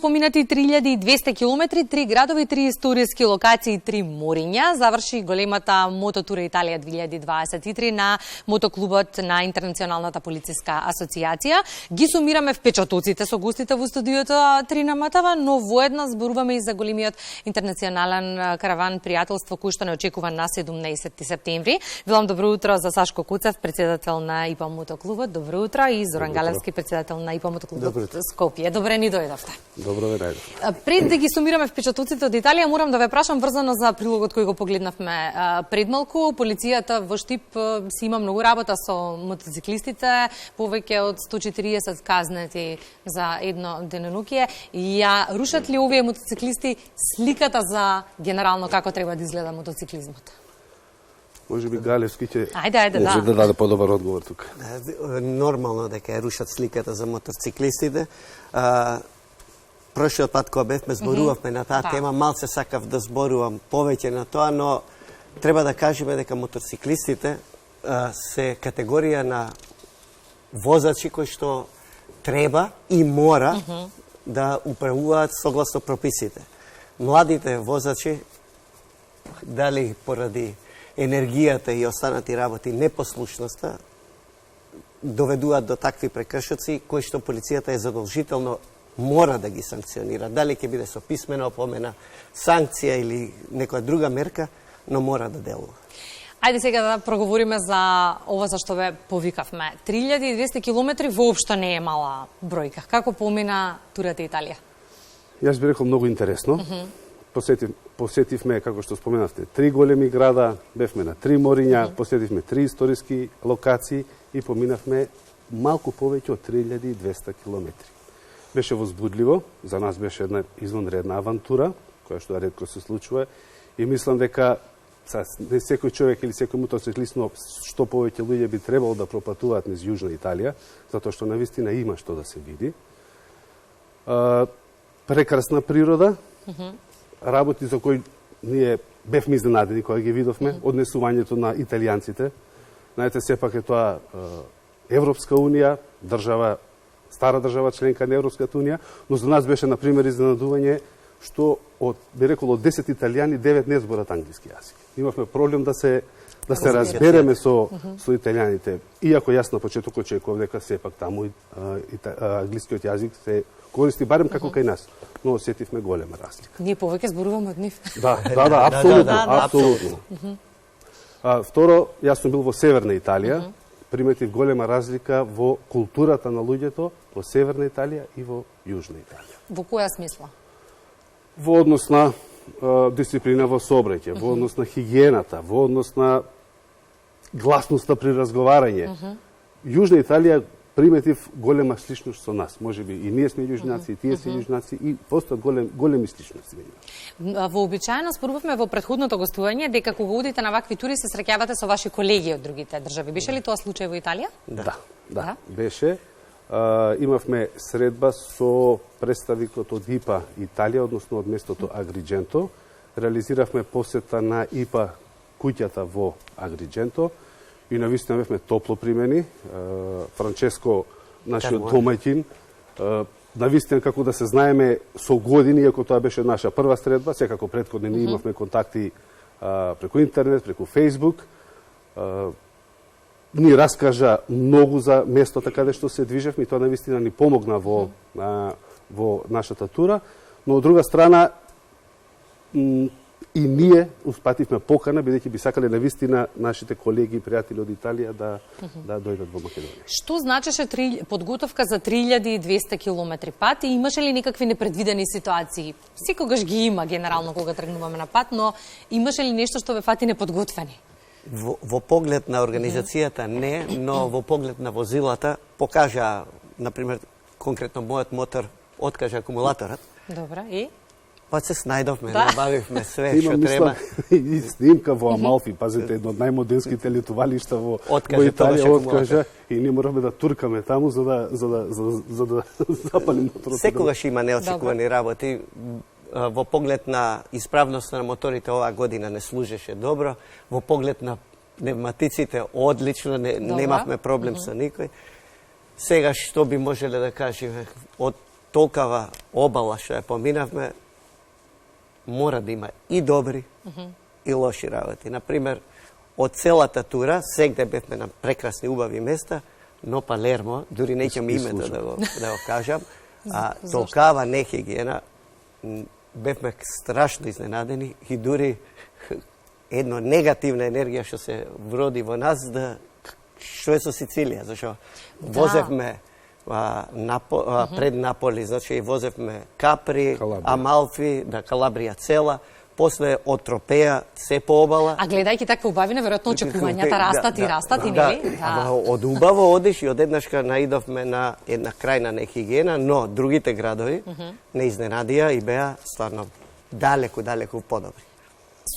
Поминати 3200 километри, 3 градови, 3 историски локации, 3 мориња, заврши големата Мототура Италија 2023 на мотоклубот на Интернационалната полициска асоциација. Ги сумираме впечатоците со гостите во студиото Тринаматава, но воедно зборуваме и за големиот интернационален караван пријателство кој што не очекува на 17 септември. Велам добро утро за Сашко Куцев, председател на ИПА мотоклубот. Добро утро и Зоран Галевски, председател на ИПА мотоклубот Скопје. Добре ни дојдовте. Добро ве најдов. Пред да ги сумираме впечатоците од Италија, морам да ве прашам врзано за прилогот кој го погледнавме пред малку. Полицијата во Штип си има многу работа со мотоциклистите, повеќе од 140 казнети за едно денонокие. Ја рушат ли овие мотоциклисти сликата за генерално како треба да изгледа мотоциклизмот? Може би Галевски ќе може да даде подобар одговор тука. Нормално дека ја рушат сликата за мотоциклистите. Прошлиот пат кога бевме зборувавме на таа тема, малце сакав да зборувам повеќе на тоа, но треба да кажеме дека мотоциклистите се категорија на возачи кои што треба и мора да управуваат согласно прописите. Младите возачи, дали поради енергијата и останати работи, непослушноста, доведуваат до такви прекршоци кои што полицијата е задолжително мора да ги санкционира. Дали ќе биде со писмена опомена, санкција или некоја друга мерка, но мора да делува. Ајде сега да проговориме за ова за што ве повикавме. 3200 километри воопшто не е мала бројка. Како помина турата Италија? Јас би рекол многу интересно. Посетивме, како што споменавте, 3 големи града, бевме на 3 мориња, посетивме 3 историски локации и поминавме малку повеќе од 3200 километри. Беше возбудливо, за нас беше една извонредна авантура, која што ретко се случува, и мислам дека не секој човек или секој мотоциклист, но што повеќе луѓе би требало да пропатуваат низ Јужна Италија, затоа што навистина има што да се види. Прекрасна природа, работи за кои ние бевме изненадени кога ги видовме, однесувањето на италијанците. Знаете, сепак е тоа Европска унија, држава, стара држава членка на Европската унија, но за нас беше, например, изненадување што би рекол, од 10 италијани, 9 не зборат англиски јазик. Имавме проблем да се разбереме со италијаните. Иако јас на почеток очекував дека сепак таму англискиот јазик се користи барем како кај нас, но осетивме голема разлика. Ние повеќе зборуваме од нив. Да, апсолутно. Второ, јас сум бил во Северна Италија, приметив голема разлика во културата на луѓето во Северна Италија и во Јужна Италија. Во која смисла? Во однос на дисциплина во сообраќај, во однос на хигиената, во однос на гласноста при разговарање. Јужна Италија приметив голема сличност со нас. Може би и ние сме јужњаци, и тие се јужњаци, и постојат големи сличности. Вообичаено спорувавме во претходното гостување дека кога одите на вакви тури се среќавате со ваши колеги од другите држави. Беше ли тоа случај во Италија? Да, беше. Имавме средба со представникот од ИПА Италија, односно од местото Агридженто. Реализиравме посета на ИПА куќата во Агридженто и навистина бевме топло примени. Франческо, нашиот домаќин, навистина како да се знаеме со години, иако тоа беше наша прва средба, секако претходно ние имавме контакти преку интернет, преку Фејсбук. Ни раскажа многу за местото каде што се движевме и тоа навистина ни помогна во нашата тура, но од друга страна и ние успативме покана, бидејќи би сакале навистина нашите колеги и пријатели од Италија да дојдат во Македонија. Што значеше подготовка за 3200 километри пат и имаше ли некакви непредвидени ситуации? Секогаш ги има генерално кога тргнуваме на пат, но имаше ли нешто што ве фати неподготвени? Во поглед на организацијата не, но во поглед на возилата покажа, например, конкретно мојот мотор откажа акумулаторот. Добра, и? Па се снајдовме, набавивме све што треба. И снимка во Амалфи, пазите, едно од најмодернските летувалишта во Италија откажа и ние мораме да туркаме таму за да запалим моторот. Секогаш има неочекувани работи. Во поглед на исправноста на моторите оваа година не служеше добро, во поглед на пневматиците одлично, немавме проблем со никој. Сега што би можеле да кажеме од толкова обала што ја поминавме, мора да има и добри и лоши работи. Например, од целата тура, сегде бевме на прекрасни убави места, но Палермо, дури неќам името да го кажам, толкава нехигиена, бевме страшно изненадени и дури една негативна енергија што се вроди во нас, да што е со Сицилија, зашто возевме пред Наполи, значи возевме Капри, Амалфи, Калабрија цела, после од Тропеја се по обала. А гледајќи такви убавина, веројатно очекувањата растат и нели? Од убаво одиш и одеднашка наидовме на една крајна нехигиена, но другите градови не изненадија и беа стварно далеку подобри.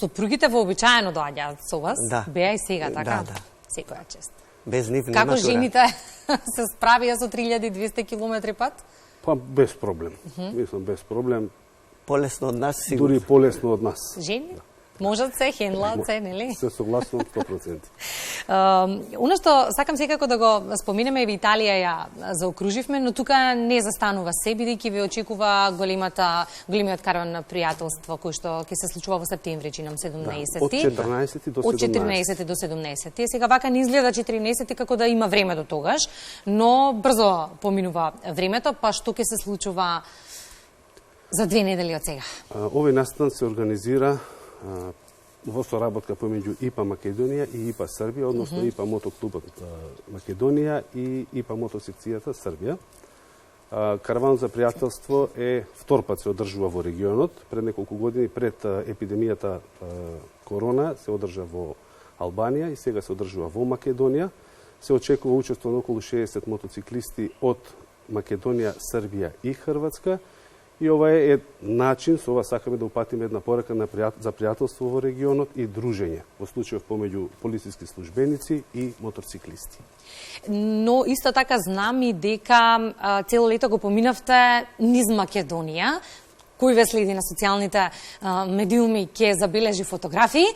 Сопругите вообичаено доаѓаат со вас, беа и сега, така? Да. Секоја чест. Без нив нема Како тура. жените се справија со 3200 км пат? Па без проблем. Мислам без проблем. Полесно од нас сигурно. Дури полесно од нас. Жени? Можат се, хендлаат се, нели? Се согласно 100%. Оно што сакам секако да го споминеме, и Италија ја заокруживме, но тука не застанува се, бидејќи ве очекува големиот караван на пријателство кој што ќе се случува во септември, чинам 17. Од 14 до 17. Од 14 до 17. Сега вака не изгледа 14 како да има време до тогаш, но брзо поминува времето, па што ќе се случува за 2 недели од сега? Овој настан се организира во соработка помеѓу ИПА Македонија и ИПА Србија, односно ИПА мотоклубот Македонија и ИПА мотосекцијата Србија. Караван за пријателство е втор пат се одржува во регионот. Пред неколку години, пред епидемијата корона, се одржа во Албанија и сега се одржува во Македонија. Се очекува учество на околу 60 мотоциклисти од Македонија, Србија и Хрватска. И ова е начин, со ова сакаме да упатиме една порака за пријателство во регионот и дружење, во случајов помеѓу полициски службеници и моторциклисти. Но исто така знам и дека цело лето го поминавте низ Македонија. Кој ве следи на социјалните медиуми ќе забележи фотографии.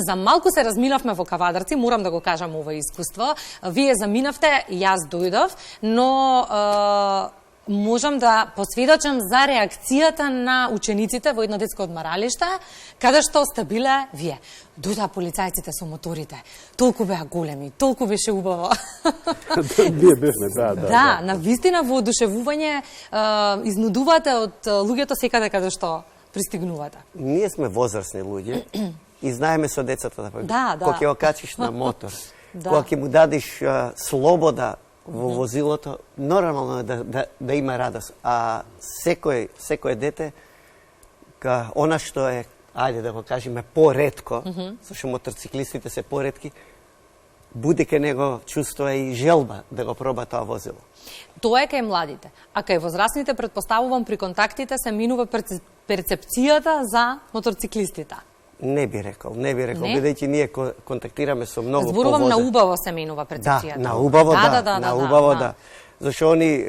За малку се разминавме во Кавадарци, морам да го кажам ова искуство. Вие заминавте, јас дојдов, но можам да посведочам за реакцијата на учениците во едно детско одмаралиште, каде што сте биле вие. Дојдоа полицајците со моторите. Толку беа големи, толку беше убаво. Ние бевме, да. На вистина воодушевување изнудувате од луѓето секаде каде што пристигнувате. Ние сме возрастни луѓе и знаеме со децата кога ќе го качиш на мотор, кога ќе му дадиш слобода во возилото, нормално е да има радост. А секој дете, она што е, ајде да го кажеме, поретко, зашто моторциклистите се поретки, буди кај него чувство и желба да го проба тоа возило. Тоа е кај младите. А кај возрастните, предпоставувам, при контактите се минува перцепцијата за моторциклистите. Не би рекол, бидејќи ние контактираме со многу Зборувам на убаво се менува перцепцијата. На убаво, да. Зашто они,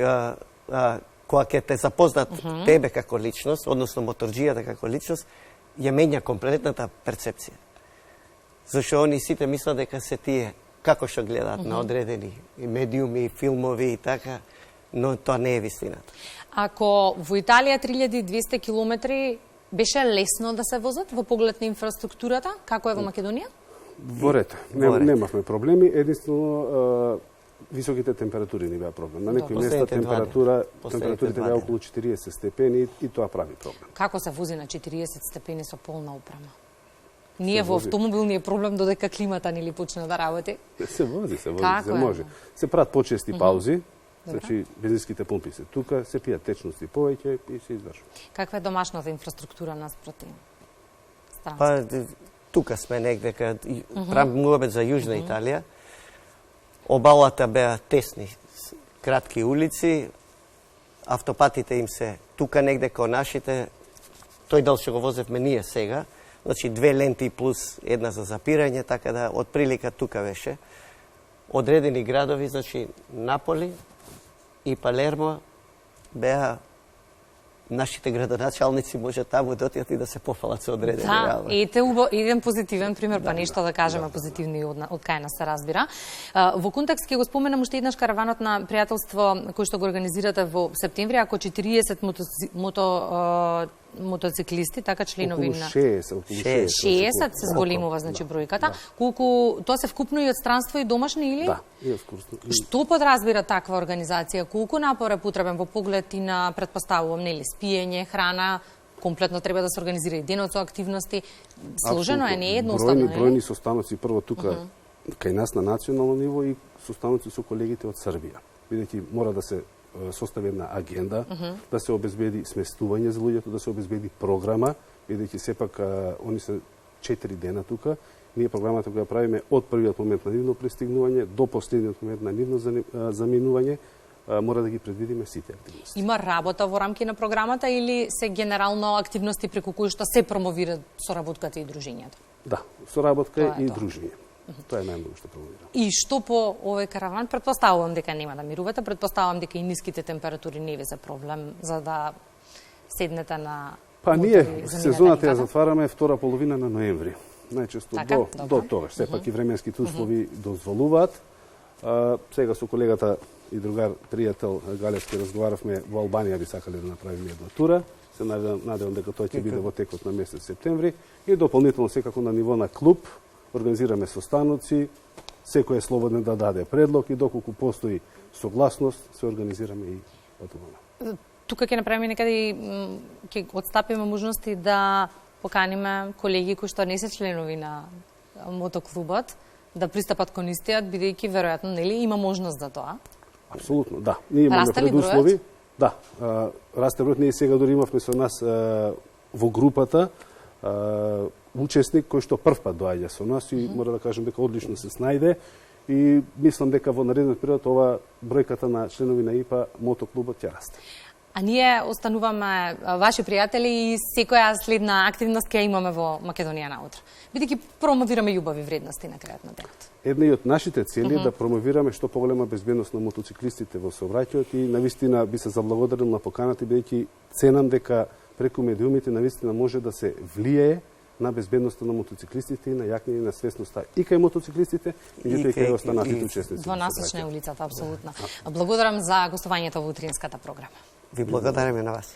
кога ќе те запознат тебе како личност, односно моторџијата како личност, ја менја комплетната перцепција. Зашто они сите мислат дека се тие, како што гледаат на одредени медиуми, филмови и така, но тоа не е вистината. Ако во Италија 3200 километри беше лесно да се возат во поглед на инфраструктурата, како е во Македонија? Во ред. Немавме проблеми, единствено високите температури ни беа проблем. На некои места температурите беа околу 40 степени и тоа прави проблем. Како се вози на 40 степени со полна опрема? Ние во автомобил ни е проблем додека климата нели почне да работи. Се вози, се може. Се прават почести паузи. Значи, бензинските помпи се тука, се пијат течности повеќе и се извршува. Каква е домашната инфраструктура наспроти странство? Па, тука сме негде, правам муабет за Јужна Италија. Обалата беа тесни, кратки улици, автопатите им се тука негде као нашите, тој дел што го возевме ние сега, значи 2 ленти плюс една за запирање, така да од прилика тука беше. Одредени градови, значи Наполи и Палермо беа нашите градоначалници може таму да отидат и да се пофалат со одредени Да, ете еден позитивен пример, па нешто да кажеме позитивно и од кај нас се разбира. Во контекст ќе го споменам уште еднаш караванот на пријателство кој што го организирате во септември, ако 40 мотоциклисти, така членови на 60 се зголемува значи бројката. Колку тоа се вкупно и од странство и домашни или? Да, и од вкупно. Што подразбира таква организација? Колку напор е потребен во поглед и на претпоставувам, нели, спиење, храна, комплетно треба да се организира и денот со активности. Сложено е, не е едноставно, нели? Бројни состаноци прво тука кај нас на национално ниво и состаноци со колегите од Србија. Бидејќи мора да се состави една агенда, да се обезбеди сместување за луѓето, да се обезбеди програма, бидејќи сепак они се 4 дена тука. Ние програмата која правиме од првиот момент на нивно пристигнување до последниот момент на нивно заминување, мора да ги предвидиме сите активности. Има работа во рамки на програмата или се генерално активности преку кои што се промовира соработката и дружењето? Да, соработка и дружење. Тоа е најмногу што промовира. И што по овој караван? Претпоставувам дека нема да мирувате, претпоставувам дека и ниските температури не ви за проблем за да седнете на Па ние сезоната ја затвараме втора половина на ноември. Најчесто до тогаш. Сепак и временските услови дозволуваат. Сега со колегата и другар, пријател Галевски разговаравме, во Албанија би сакале да направиме една тура. Се надевам дека тоа ќе биде во текот на месец септември. И дополнително секако на ниво на клуб организираме состаноци, секој е слободен да даде предлог и доколку постои согласност, се организираме и патуваме. Тука ќе направиме некаде и ќе отстапиме можности да поканиме колеги кои што не се членови на мотоклубот да пристапат кон истиот, бидејќи веројатно нели има можност за тоа. Апсолутно, да. Ние имаме предуслови. Да, расте бројот. Ние сега дори имавме со нас во групата учесник кој што првпат доаѓа со нас и мора да кажем дека одлично се снајде и мислам дека во наредниот период ова бројката на членови на ИПА мотоклубот ќе расте. А ние остануваме ваши пријатели и секоја следна активност ќе имаме во Македонија наутро. Бидејќи промовираме љубави вредности на крајот на денот. Една и од нашите цели е да промовираме што поголема безбедност на мотоциклистите во сообраќајот и навистина би се заблагодарил на поканата бидејќи ценам дека преку медиумите навистина може да се влијае на безбедноста на мотоциклистите и на јакнење на свесноста и кај мотоциклистите, меѓутоа и кај останатите учесници. Двонасочна е улицата, апсолутно. Благодарам за гостувањето во утринската програма. Ви благодариме на вас.